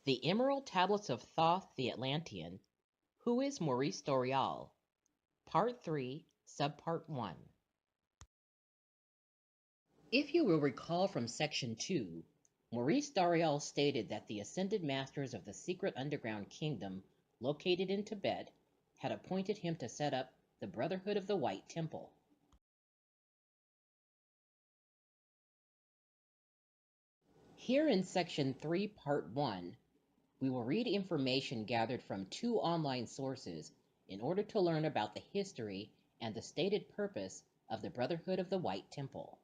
The Emerald Tablets of Thoth the Atlantean. Who is Maurice Doreal? Part 3, Subpart 1. If you will recall from Section 2, Maurice Doreal stated that the ascended masters of the secret underground kingdom located in Tibet had appointed him to set up the Brotherhood of the White Temple. Here in Section 3, Part 1, we will read information gathered from 2 online sources in order to learn about the history and the stated purpose of the Brotherhood of the White Temple.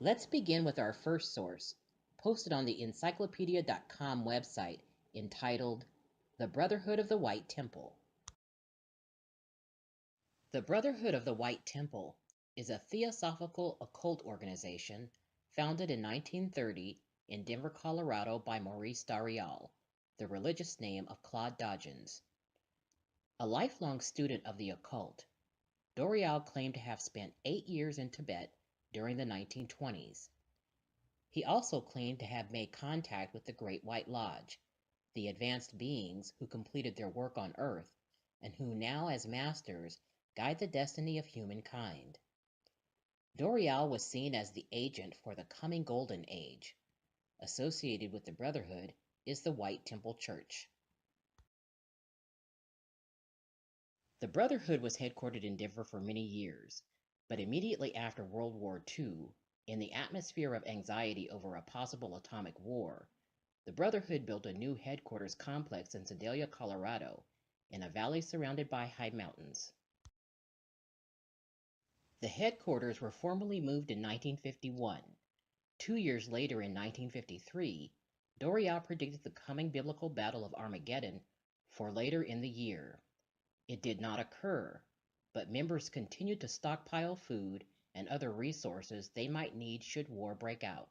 Let's begin with our first source, posted on the encyclopedia.com website, entitled The Brotherhood of the White Temple. The Brotherhood of the White Temple is a theosophical occult organization founded in 1930 in Denver, Colorado by Maurice Doreal, the religious name of Claude Dodgens. A lifelong student of the occult, Doreal claimed to have spent 8 years in Tibet during the 1920s. He also claimed to have made contact with the Great White Lodge, the advanced beings who completed their work on Earth and who now, as masters, guide the destiny of humankind. Doreal was seen as the agent for the coming Golden Age. Associated with the Brotherhood is the White Temple Church. The Brotherhood was headquartered in Denver for many years, but immediately after World War II, in the atmosphere of anxiety over a possible atomic war, the Brotherhood built a new headquarters complex in Sedalia, Colorado, in a valley surrounded by high mountains. The headquarters were formally moved in 1951. 2 years later, in 1953, Doreal predicted the coming biblical battle of Armageddon for later in the year. It did not occur, but members continued to stockpile food and other resources they might need should war break out.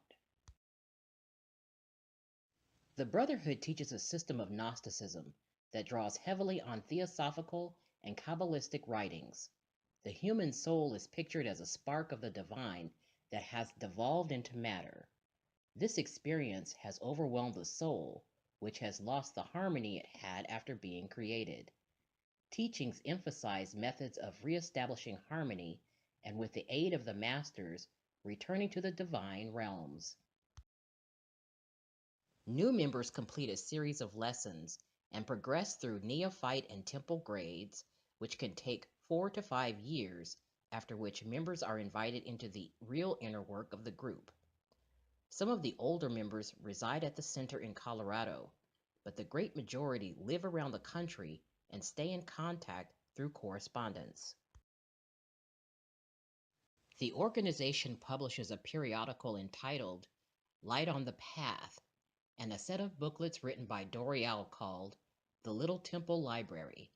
The Brotherhood teaches a system of Gnosticism that draws heavily on theosophical and Kabbalistic writings. The human soul is pictured as a spark of the divine that has devolved into matter. This experience has overwhelmed the soul, which has lost the harmony it had after being created. Teachings emphasize methods of reestablishing harmony and, with the aid of the masters, returning to the divine realms. New members complete a series of lessons and progress through neophyte and temple grades, which can take 4 to 5 years, after which members are invited into the real inner work of the group. Some of the older members reside at the center in Colorado, but the great majority live around the country and stay in contact through correspondence. The organization publishes a periodical entitled Light on the Path and a set of booklets written by Doreal called The Little Temple Library.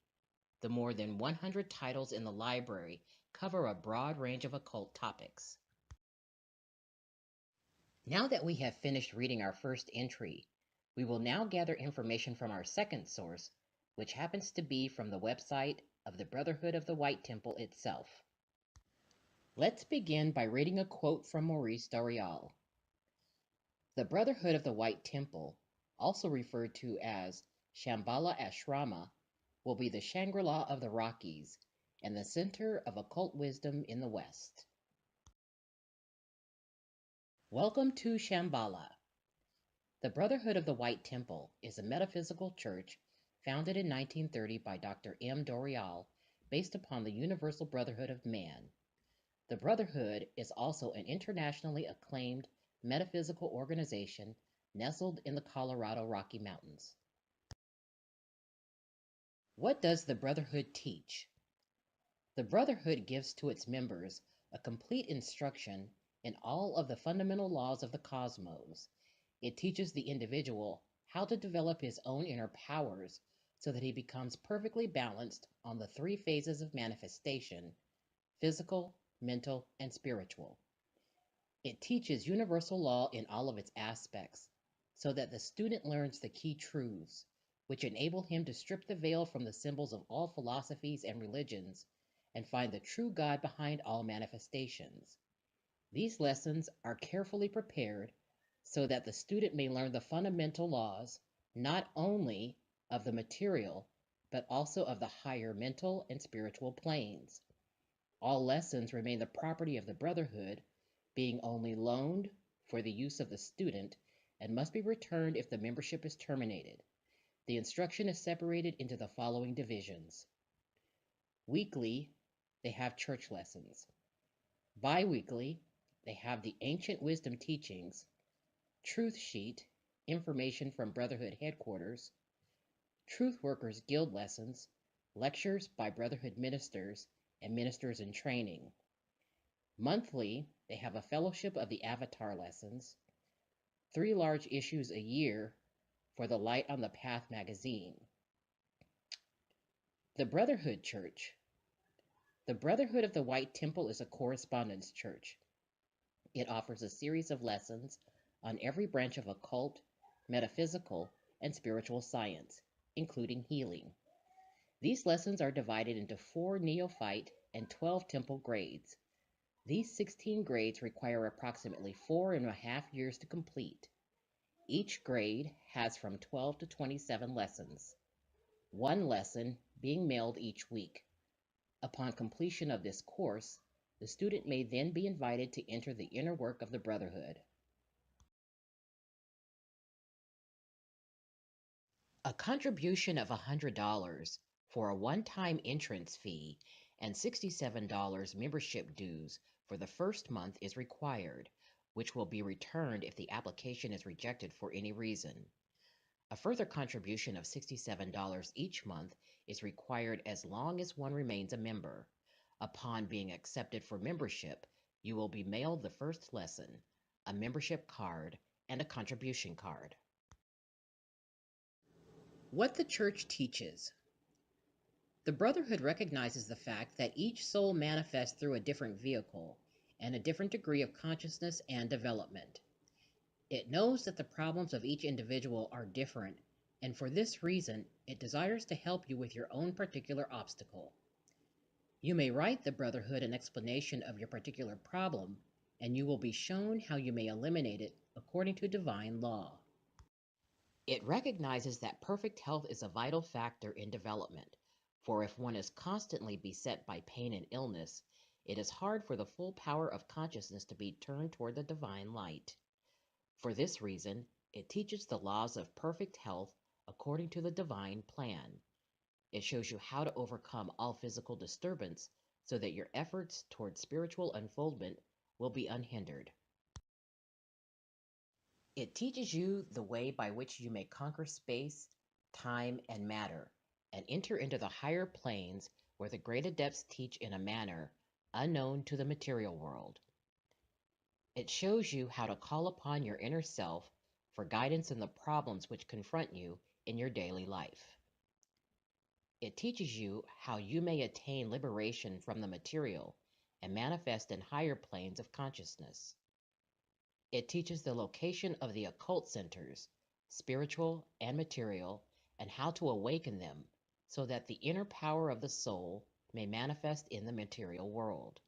The more than 100 titles in the library cover a broad range of occult topics. Now that we have finished reading our first entry, we will now gather information from our second source, which happens to be from the website of the Brotherhood of the White Temple itself. Let's begin by reading a quote from Maurice Doreal. The Brotherhood of the White Temple, also referred to as Shambhala Ashrama, will be the Shangri-La of the Rockies and the center of occult wisdom in the West. Welcome to Shambhala. The Brotherhood of the White Temple is a metaphysical church founded in 1930 by Dr. M. Doreal, based upon the Universal Brotherhood of Man. The Brotherhood is also an internationally acclaimed metaphysical organization nestled in the Colorado Rocky Mountains. What does the Brotherhood teach? The Brotherhood gives to its members a complete instruction in all of the fundamental laws of the cosmos. It teaches the individual how to develop his own inner powers so that he becomes perfectly balanced on the 3 phases of manifestation: physical, mental, and spiritual. It teaches universal law in all of its aspects, so that the student learns the key truths, which enable him to strip the veil from the symbols of all philosophies and religions and find the true God behind all manifestations. These lessons are carefully prepared so that the student may learn the fundamental laws not only of the material, but also of the higher mental and spiritual planes. All lessons remain the property of the Brotherhood, being only loaned for the use of the student and must be returned if the membership is terminated. The instruction is separated into the following divisions. Weekly, they have church lessons. Bi-weekly, they have the ancient wisdom teachings, truth sheet, information from Brotherhood headquarters, Truth Workers Guild lessons, lectures by Brotherhood ministers and ministers in training. Monthly, they have a Fellowship of the Avatar lessons, 3 large issues a year for the Light on the Path magazine. The Brotherhood Church. The Brotherhood of the White Temple is a correspondence church. It offers a series of lessons on every branch of occult, metaphysical, and spiritual science, including healing. These lessons are divided into 4 neophyte and 12 temple grades. These 16 grades require approximately 4.5 years to complete. Each grade has from 12 to 27 lessons, 1 lesson being mailed each week. Upon completion of this course, the student may then be invited to enter the inner work of the Brotherhood. A contribution of $100 for a one-time entrance fee and $67 membership dues for the first month is required, which will be returned if the application is rejected for any reason. A further contribution of $67 each month is required as long as one remains a member. Upon being accepted for membership, you will be mailed the first lesson, a membership card, and a contribution card. What the church teaches. The Brotherhood recognizes the fact that each soul manifests through a different vehicle and a different degree of consciousness and development. It knows that the problems of each individual are different, and for this reason, it desires to help you with your own particular obstacle. You may write the Brotherhood an explanation of your particular problem, and you will be shown how you may eliminate it according to divine law. It recognizes that perfect health is a vital factor in development, for if one is constantly beset by pain and illness, it is hard for the full power of consciousness to be turned toward the divine light. For this reason, it teaches the laws of perfect health according to the divine plan. It shows you how to overcome all physical disturbance so that your efforts toward spiritual unfoldment will be unhindered. It teaches you the way by which you may conquer space, time, and matter, and enter into the higher planes where the great adepts teach in a manner unknown to the material world. It shows you how to call upon your inner self for guidance in the problems which confront you in your daily life. It teaches you how you may attain liberation from the material and manifest in higher planes of consciousness. It teaches the location of the occult centers, spiritual and material, and how to awaken them so that the inner power of the soul may manifest in the material world.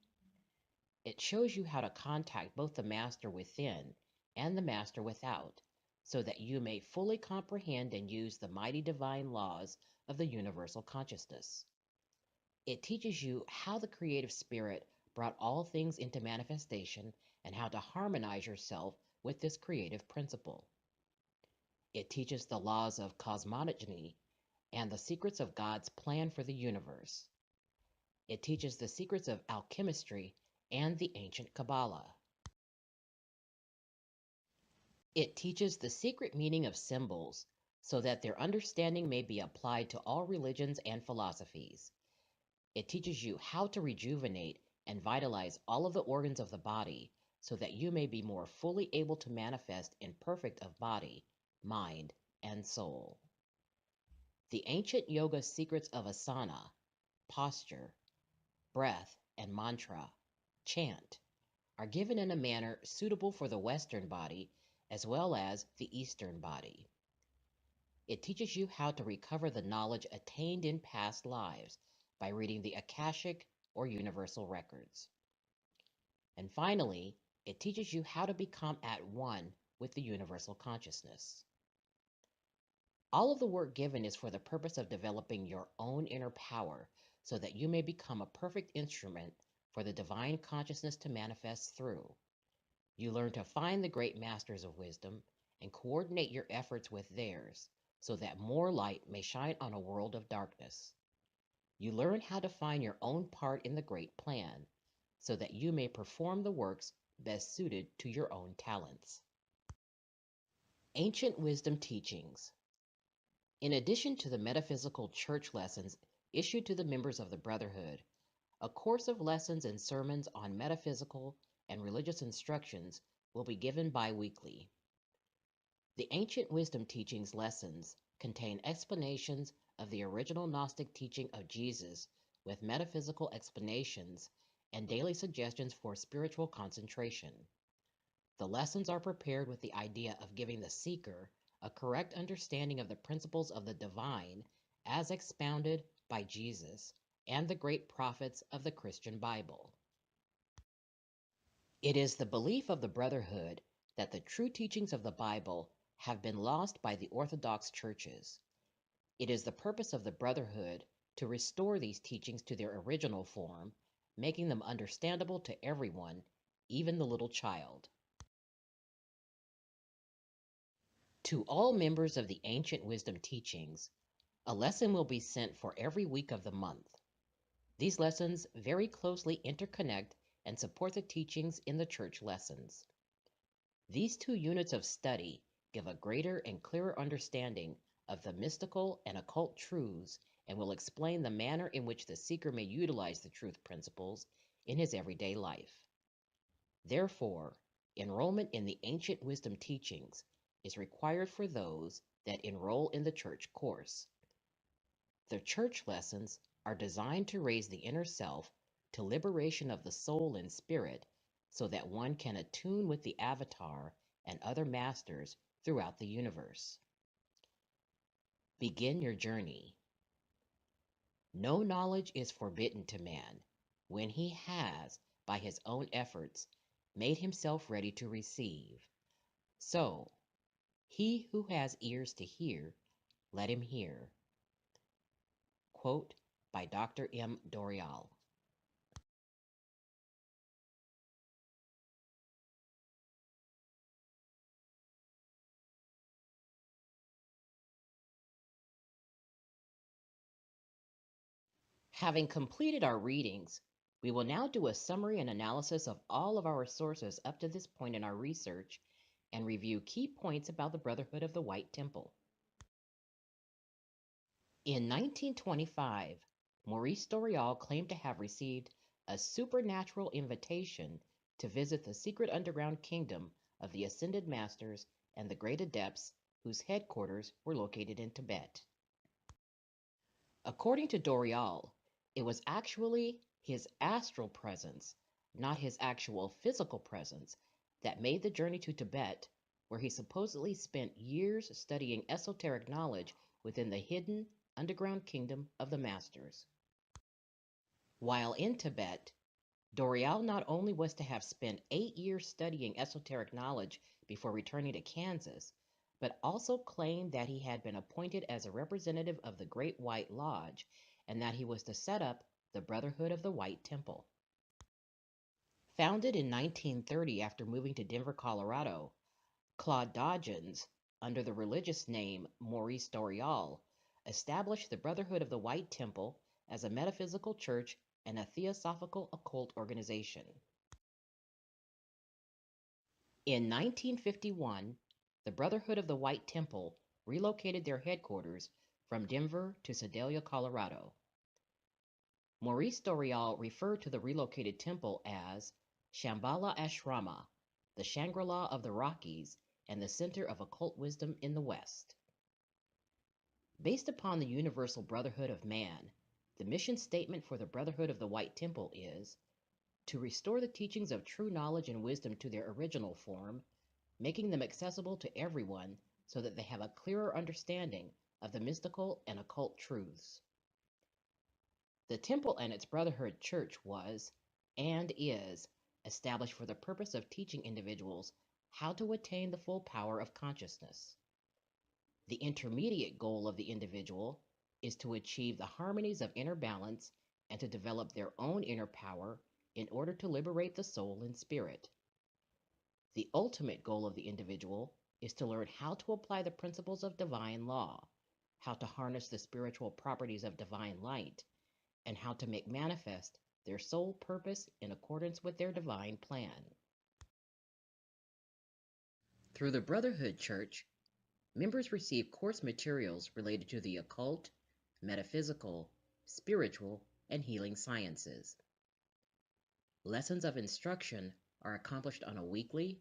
It shows you how to contact both the master within and the master without, so that you may fully comprehend and use the mighty divine laws of the universal consciousness. It teaches you how the creative spirit brought all things into manifestation and how to harmonize yourself with this creative principle. It teaches the laws of cosmogony and the secrets of God's plan for the universe. It teaches the secrets of alchemistry and the ancient Kabbalah. It teaches the secret meaning of symbols so that their understanding may be applied to all religions and philosophies. It teaches you how to rejuvenate and vitalize all of the organs of the body so that you may be more fully able to manifest in perfect of body, mind, and soul. The ancient yoga secrets of asana, posture, breath, and mantra, chant, are given in a manner suitable for the Western body as well as the Eastern body. It teaches you how to recover the knowledge attained in past lives by reading the Akashic or universal records. And finally, it teaches you how to become at one with the universal consciousness. All of the work given is for the purpose of developing your own inner power so that you may become a perfect instrument for the divine consciousness to manifest through. You learn to find the great masters of wisdom and coordinate your efforts with theirs so that more light may shine on a world of darkness. You learn how to find your own part in the great plan so that you may perform the works best suited to your own talents. Ancient Wisdom Teachings. In addition to the metaphysical church lessons issued to the members of the Brotherhood, a course of lessons and sermons on metaphysical and religious instructions will be given bi-weekly. The Ancient Wisdom Teachings lessons contain explanations of the original Gnostic teaching of Jesus with metaphysical explanations and daily suggestions for spiritual concentration. The lessons are prepared with the idea of giving the seeker a correct understanding of the principles of the divine as expounded by Jesus and the great prophets of the Christian Bible. It is the belief of the Brotherhood that the true teachings of the Bible have been lost by the Orthodox churches. It is the purpose of the Brotherhood to restore these teachings to their original form, making them understandable to everyone, even the little child. To all members of the Ancient Wisdom Teachings, a lesson will be sent for every week of the month. These lessons very closely interconnect and support the teachings in the church lessons. These two units of study give a greater and clearer understanding of the mystical and occult truths and will explain the manner in which the seeker may utilize the truth principles in his everyday life. Therefore, enrollment in the Ancient Wisdom Teachings is required for those that enroll in the church course. The church lessons are designed to raise the inner self to liberation of the soul and spirit so that one can attune with the avatar and other masters throughout the universe. Begin your journey. No knowledge is forbidden to man when he has, by his own efforts, made himself ready to receive. So, he who has ears to hear, let him hear. Quote by Dr. M. Doreal. Having completed our readings, we will now do a summary and analysis of all of our sources up to this point in our research and review key points about the Brotherhood of the White Temple. In 1925, Maurice Doreal claimed to have received a supernatural invitation to visit the secret underground kingdom of the Ascended Masters and the Great Adepts whose headquarters were located in Tibet. According to Doreal, it was actually his astral presence, not his actual physical presence, that made the journey to Tibet, where he supposedly spent years studying esoteric knowledge within the hidden underground kingdom of the Masters. While in Tibet, Doreal not only was to have spent 8 years studying esoteric knowledge before returning to Kansas, but also claimed that he had been appointed as a representative of the Great White Lodge and that he was to set up the Brotherhood of the White Temple. Founded in 1930 after moving to Denver, Colorado, Claude Dodgens, under the religious name Maurice Doreal, established the Brotherhood of the White Temple as a metaphysical church and a theosophical occult organization. In 1951, the Brotherhood of the White Temple relocated their headquarters from Denver to Sedalia, Colorado. Maurice Doreal referred to the relocated temple as Shambhala Ashrama, the Shangri-La of the Rockies and the center of occult wisdom in the West. Based upon the universal brotherhood of man, the mission statement for the Brotherhood of the White Temple is to restore the teachings of true knowledge and wisdom to their original form, making them accessible to everyone so that they have a clearer understanding of the mystical and occult truths. The temple and its brotherhood church was, and is, established for the purpose of teaching individuals how to attain the full power of consciousness. The intermediate goal of the individual is to achieve the harmonies of inner balance and to develop their own inner power in order to liberate the soul and spirit. The ultimate goal of the individual is to learn how to apply the principles of divine law, how to harness the spiritual properties of divine light, and how to make manifest their sole purpose in accordance with their divine plan. Through the Brotherhood Church, members receive course materials related to the occult, metaphysical, spiritual, and healing sciences. Lessons of instruction are accomplished on a weekly,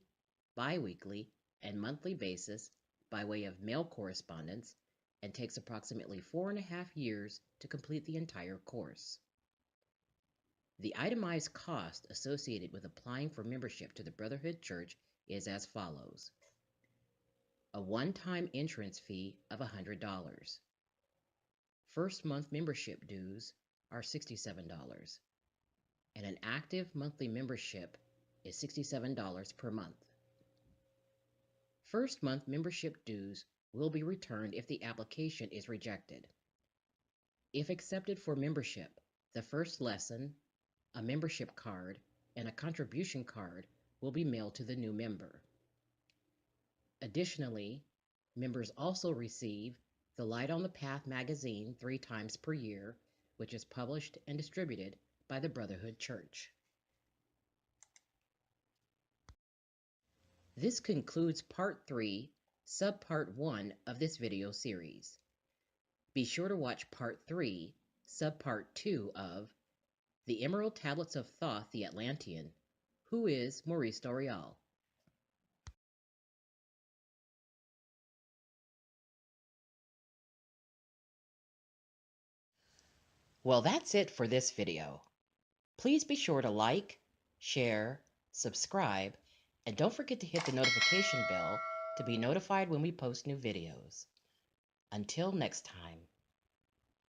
bi-weekly, and monthly basis by way of mail correspondence and takes approximately 4.5 years to complete the entire course. The itemized cost associated with applying for membership to the Brotherhood Church is as follows. A one-time entrance fee of $100. First month membership dues are $67, and an active monthly membership is $67 per month. First month membership dues will be returned if the application is rejected. If accepted for membership, the first lesson, a membership card, and a contribution card will be mailed to the new member. Additionally, members also receive the Light on the Path magazine 3 times per year, which is published and distributed by the Brotherhood Church. This concludes Part 3, Subpart 1 of this video series. Be sure to watch Part 3, Subpart 2 of The Emerald Tablets of Thoth, the Atlantean, Who is Maurice Doreal? Well, that's it for this video. Please be sure to like, share, subscribe, and don't forget to hit the notification bell to be notified when we post new videos. Until next time.